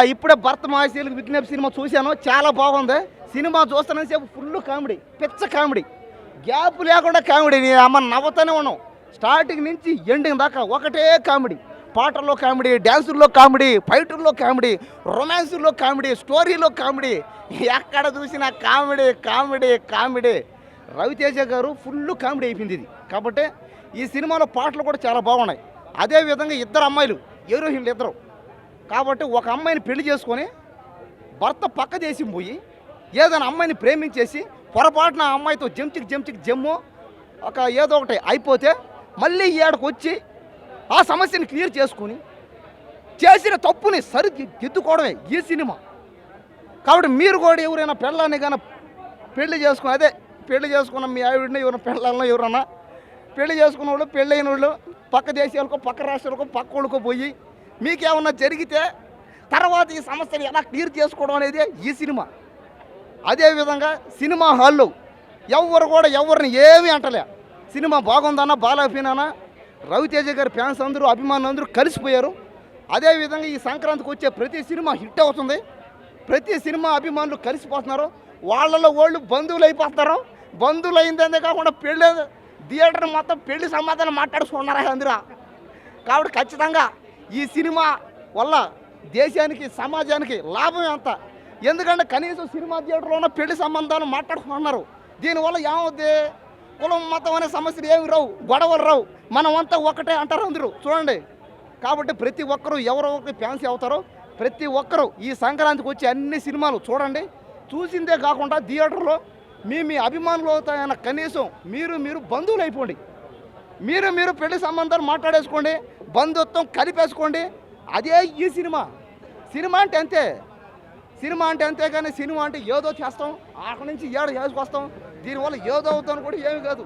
ఇప్పుడే భర్త మహాశీలకు విజ్ఞప్తి సినిమా చూశాను, చాలా బాగుంది. సినిమా చూస్తానని సేపు ఫుల్ కామెడీ, పిచ్చ కామెడీ, గ్యాప్ లేకుండా కామెడీ. అమ్మ నవ్వుతూనే ఉన్నాం స్టార్టింగ్ నుంచి ఎండింగ్ దాకా. ఒకటే కామెడీ, పాటల్లో కామెడీ, డ్యాన్సుల్లో కామెడీ, ఫైటుల్లో కామెడీ, రొమాన్సుల్లో కామెడీ, స్టోరీలో కామెడీ, ఎక్కడ చూసినా కామెడీ కామెడీ కామెడీ. రవితేజ గారు ఫుల్ కామెడీ అయిపోయింది ఇది. కాబట్టి ఈ సినిమాలో పాటలు కూడా చాలా బాగున్నాయి. అదేవిధంగా ఇద్దరు అమ్మాయిలు హీరోయిన్లు ఇద్దరు. కాబట్టి ఒక అమ్మాయిని పెళ్లి చేసుకొని భర్త పక్క దేశం పోయి ఏదైనా అమ్మాయిని ప్రేమించేసి పొరపాటున ఆ అమ్మాయితో జంచికి జమ్ము ఒక ఏదో ఒకటి అయిపోతే మళ్ళీ ఏడకు వచ్చి ఆ సమస్యని క్లియర్ చేసుకుని చేసిన తప్పుని సరిదిద్దుకోవడమే ఈ సినిమా. కాబట్టి మీరు కూడా ఎవరైనా పెళ్ళాన్ని కానీ పెళ్లి చేసుకుని, అదే పెళ్లి చేసుకున్న మీ ఆవిడని ఎవరైనా పెళ్ళాలను ఎవరన్నా పెళ్లి చేసుకున్న వాళ్ళు, పెళ్ళైన వాళ్ళు పక్క దేశాలకు, పక్క రాష్ట్రాలకు, పక్క వాళ్ళకు పోయి మీకేమన్నా జరిగితే తర్వాత ఈ సమస్యను ఎలా క్లియర్ చేసుకోవడం అనేది ఈ సినిమా. అదేవిధంగా సినిమా హాల్లో ఎవరు కూడా ఎవరిని ఏమీ అంటలే. సినిమా బాగుందన్నా బాగాలేకపోయినా రవితేజ గారి ఫ్యాన్స్ అందరూ, అభిమానులు అందరూ కలిసిపోయారు. అదేవిధంగా ఈ సంక్రాంతికి వచ్చే ప్రతి సినిమా హిట్ అవుతుంది. ప్రతి సినిమా అభిమానులు కలిసిపోతున్నారు. వాళ్ళలో వాళ్ళు బంధువులు అయిపోతున్నారు. బంధువులు అయిందే కాకుండా పెళ్ళి థియేటర్ మొత్తం పెళ్లి సమాధానం మాట్లాడుకున్నారు అందరూ. కాబట్టి ఖచ్చితంగా ఈ సినిమా వల్ల దేశానికి, సమాజానికి లాభం ఎంత. ఎందుకంటే కనీసం సినిమా థియేటర్లో ఉన్న పెళ్లి సంబంధాలు మాట్లాడుకుంటున్నారు. దీనివల్ల ఏమవుద్ది, కులం మతం అనే సమస్యలు ఏమి రావు, గొడవలు రావు, మనం అంతా ఒకటే అంటారు అందరూ చూడండి. కాబట్టి ప్రతి ఒక్కరూ ఎవరో ఒకరి ఫ్యాన్స్ అవుతారో ప్రతి ఒక్కరూ ఈ సంక్రాంతికి వచ్చి అన్ని సినిమాలు చూడండి. చూసిందే కాకుండా థియేటర్లో మీ అభిమానులు అవుతాయన్న కనీసం మీరు బంధువులు అయిపోండి. మీరు పెళ్లి సంబంధాలు మాట్లాడేసుకోండి, బంధుత్వం కలిపేసుకోండి. అదే ఈ సినిమా. సినిమా అంటే అంతే, సినిమా అంటే అంతే. కానీ సినిమా అంటే ఏదో చేస్తాం, అక్కడి నుంచి ఏదో చేసుకొస్తాం. దీనివల్ల ఏదో అవుతాను కూడా ఏమి కాదు.